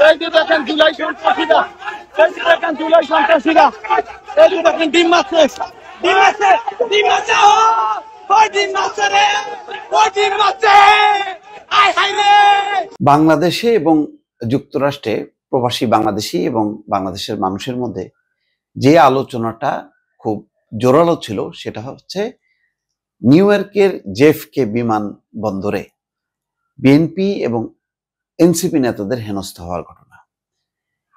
এই যে দেখেন জুলাই সন্ত্রাসীরা, এই যে দেখেন জুলাই সন্ত্রাসীরা, এই যে দেখেন ডিম মারছে, ডিম মারছে, ডিম মারছে, ওই ডিম মারছে রে, ওই ডিম মারছে, আয় হায় রে। বাংলাদেশে এবং যুক্তরাষ্ট্রে প্রবাসী বাংলাদেশি এবং বাংলাদেশের মানুষের মধ্যে যে আলোচনাটা খুব জোরালো ছিল সেটা হচ্ছে নিউ ইয়র্কের জেএফকে বিমানবন্দরে বিএনপি এবং এনসিপি নেতাদের হেনস্থা হওয়ার ঘটনা।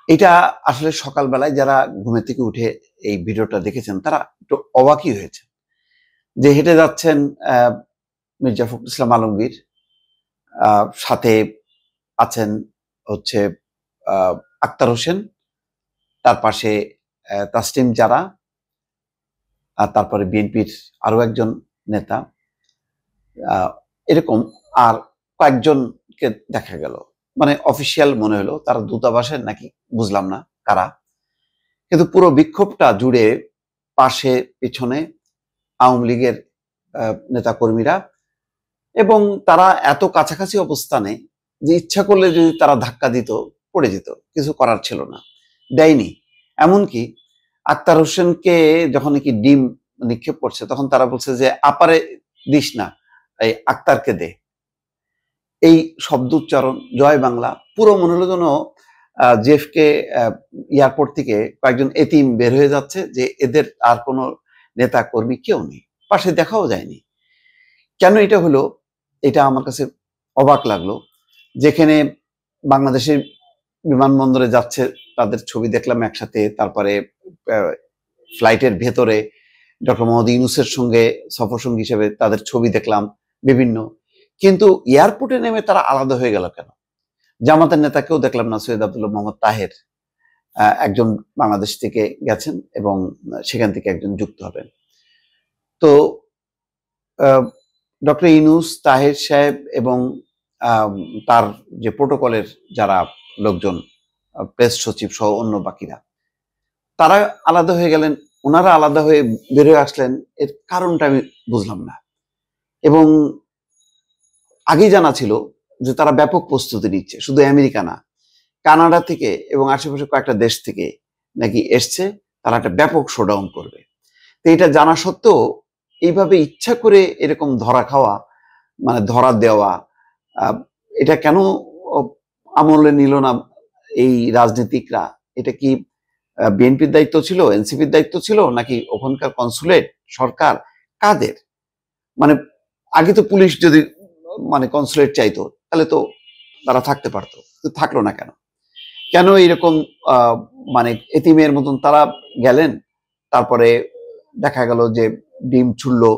এটা আসলে সকালবেলায় যারা ঘুমে থেকে উঠে এই ভিডিওটা দেখেছেন তারা একটু অবাকই হয়েছে যে হেঁটে যাচ্ছেন মির্জা ফখরুল ইসলাম আলমগীর, সাথে আছেন হচ্ছে আক্তার হোসেন, তার পাশে তাসলিম জারা, আর তারপরে বিএনপির আরো একজন নেতা, এরকম আর কয়েকজনকে দেখা গেল। মানে অফিসিয়াল মনে হলো, তারা দূতাবাসের নাকি বুঝলাম না কারা, কিন্তু পুরো বিক্ষোভটা জুড়ে পাশে পিছনে আওয়ামী লীগের নেতাকর্মীরা, এবং তারা এত কাছাকাছি অবস্থানে যে ইচ্ছা করলে যদি তারা ধাক্কা দিত পড়ে যেত, কিছু করার ছিল না, দেয়নি। এমনকি আক্তার হোসেনকে যখন কি ডিম নিক্ষেপ করছে তখন তারা বলছে যে আপারে দিস না, এই আক্তারকে দে। এই শব্দ উচ্চারণ, জয় বাংলা, পুরো মনে হলো যেন জেএফকে এয়ারপোর্ট থেকে কয়েকজন এতিম বের হয়ে যাচ্ছে, যে এদের আর কোনো নেতা কর্মী কেউ নেই, পাশে দেখাও যায়নি। কেন এটা হলো, এটা আমার কাছে অবাক লাগলো। যেখানে বাংলাদেশের বিমানবন্দরে যাচ্ছে তাদের ছবি দেখলাম একসাথে, তারপরে ফ্লাইটের ভেতরে ডক্টর মোহাম্মদ ইউনূসের সঙ্গে সফরসঙ্গী হিসেবে তাদের ছবি দেখলাম বিভিন্ন, কিন্তু এয়ারপোর্টে নেমে তারা আলাদা হয়ে গেল কেন? জামাতের নেতাকেও দেখলাম না, সৈয়দ আব্দুল্লাহ মোহাম্মদ তাহের, একজন বাংলাদেশ থেকে গেছেন এবং সেখান থেকে একজন যুক্ত হবেন। তো ডক্টর ইউনূস, তাহের সাহেব এবং তার যে প্রোটোকলের যারা লোকজন, প্রেস সচিব সহ অন্য বাকিরা, তারা আলাদা হয়ে গেলেন। ওনারা আলাদা হয়ে বের হয়ে আসলেন, এর কারণটা আমি বুঝলাম না। এবং আগেই জানা ছিল যে তারা ব্যাপক প্রস্তুতি নিচ্ছে, শুধু আমেরিকা না, কানাডা থেকে এবং আশেপাশে কয়েকটা দেশ থেকে নাকি এসছে, তারা একটা ব্যাপক শোডাউন করবে। তো এটা জানা সত্ত্বেও এইভাবে ইচ্ছা করে এরকম ধরা খাওয়া, মানে ধরা দেওয়া, এটা কেন আমলে নিল না এই রাজনীতিকরা? এটা কি বিএনপির দায়িত্ব ছিল, এনসিপির দায়িত্ব ছিল, নাকি ওখানকার কনসুলেট সরকার, কাদের? মানে আগে তো পুলিশ যদি মানে কনসুলেট চাইতো তাহলে তো তারা থাকতে পারতো, থাকলো না কেন? কেন এইরকম মানে এতিমের মতন তারা গেলেন? তারপরে দেখা গেল যে ডিম ছুড়লো,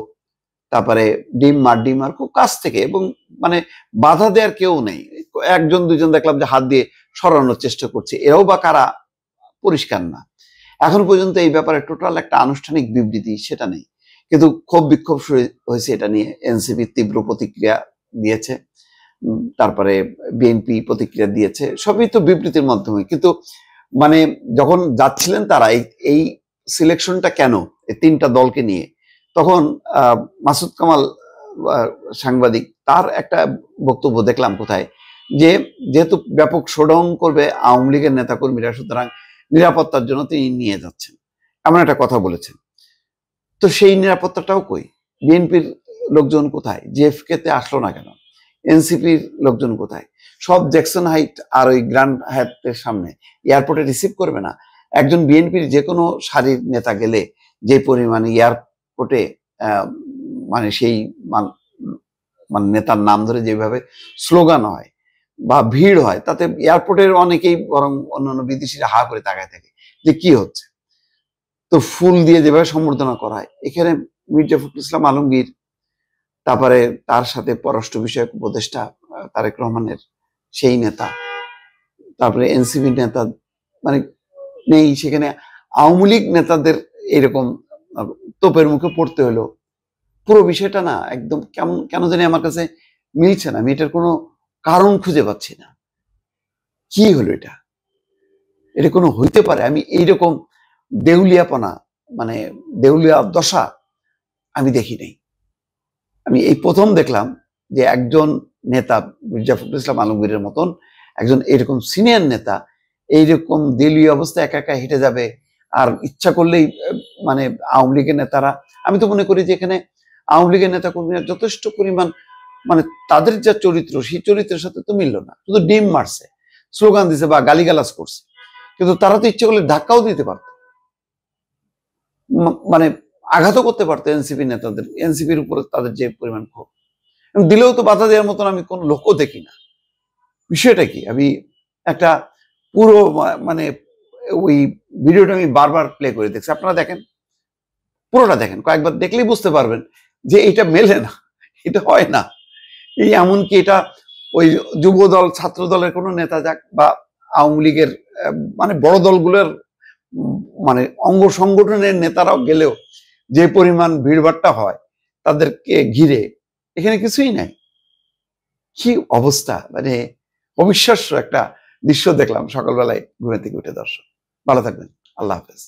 তারপরে ডিম মার খুব কাছ থেকে, এবং মানে বাধা দেওয়ার কেউ নেই। একজন দুজন দেখলাম যে হাত দিয়ে সরানোর চেষ্টা করছে, এরাও বা কারা পরিষ্কার না। এখন পর্যন্ত এই ব্যাপারে টোটাল একটা আনুষ্ঠানিক বিবৃতি সেটা নেই, কিন্তু ক্ষোভ বিক্ষোভ শুরু হয়েছে এটা নিয়ে। এনসিপি তীব্র প্রতিক্রিয়া দিয়েছে, তারপরে বিএনপি প্রতিক্রিয়া দিয়েছে, সবই তো বিবৃতির মাধ্যমে। কিন্তু মানে যখন যাচ্ছিলেন তারা এই সিলেকশনটা কেন এই তিনটা দলকে নিয়ে, তখন মাসুদ কামাল সাংবাদিক, তার একটা বক্তব্য দেখলাম কোথায়, যে যেহেতু ব্যাপক শোডাউন করবে আওয়ামী লীগের নেতাকর্মীরা, সুতরাং নিরাপত্তার জন্য তিনি নিয়ে যাচ্ছেন, এমন একটা কথা বলেছেন। তো সেই নিরাপত্তাটাও কই? বিএনপির লোকজন কোথায়? জেএফকে তে আসলো না কেন? এনসিপির লোকজন কোথায়? সব জ্যাকসন হাইট আর ওই গ্র্যান্ড হায়াতের সামনে এয়ারপোর্টে রিসিভ করবে না? একজন বিএনপির যে কোনো সারির নেতা গেলে যে পরিমাণে এয়ারপোর্টে মানে সেই মানে নেতার নাম ধরে যেভাবে স্লোগান হয় বা ভিড় হয়, তাতে এয়ারপোর্টের অনেকেই বরং অন্যান্য বিদেশিরা হা করে তাকায় থাকে যে কি হচ্ছে। তো ফুল দিয়ে যেভাবে সম্বর্ধনা করা হয়, এখানে মির্জা ফখরুল ইসলাম আলমগীর, তারপরে তার সাথে পররাষ্ট্র বিষয়ক উপদেষ্টা তারেক রহমানের সেই নেতা, তারপরে এনসিপি নেতা মানে নেই সেখানে। আওয়ামী লীগ নেতাদের এরকম তোপের মুখে পড়তে হলো। পুরো বিষয়টা না একদম কেমন কেন জানি আমার কাছে মিলছে না, আমি এটার কোনো কারণ খুঁজে পাচ্ছি না। কি হলো এটা? এটা কোনো হইতে পারে? আমি এইরকম দেউলিয়াপনা, মানে দেউলিয়া দশা আমি দেখি নাই। আমি এই প্রথম দেখলাম যে একজন নেতা মির্জা ফখরুল ইসলাম আলমগীরের মতন একজন এরকম সিনিয়র নেতা এইরকম দলীয় অবস্থায় একা একা হেঁটে যাবে, আর ইচ্ছা করলেই মানে আওয়ামী লীগের নেতারা, আমি তো মনে করি যে এখানে আওয়ামী লীগের নেতা কর্মীরা যথেষ্ট পরিমাণ মানে তাদের যা চরিত্র সেই চরিত্রের সাথে তো মিলল না, শুধু ডিম মারছে, স্লোগান দিছে বা গালিগালাজ করছে, কিন্তু তারা তো ইচ্ছে করলে ধাক্কাও দিতে পারত, মানে আঘাতও করতে পারতো এনসিপি নেতাদের, এনসিপির উপরে তাদের যে পরিমাণ ক্ষোভ, দিলেও তো বাধা দেওয়ার মতন আমি কোন লোকও দেখি না। বিষয়টা কি, আমি একটা পুরো মানে ওই ভিডিওটা আমি বারবার প্লে করে দেখছি, আপনারা দেখেন, পুরোটা দেখেন, কয়েকবার দেখলেই বুঝতে পারবেন যে এটা মেলে না, এটা হয় না। এই এমনকি এটা ওই যুব দল ছাত্র দলের কোনো নেতা যাক বা আওয়ামী লীগের মানে বড় দলগুলোর মানে অঙ্গ সংগঠনের নেতারাও গেলেও যে পরিমাণ ভিড়ভাট্টা হয় তাদেরকে ঘিরে, এখানে কিছুই নাই। কি অবস্থা, মানে অবিশ্বাস্য একটা দৃশ্য দেখলাম সকালবেলায় ঘুমে থেকে উঠে। দর্শক ভালো থাকবেন, আল্লাহ হাফেজ।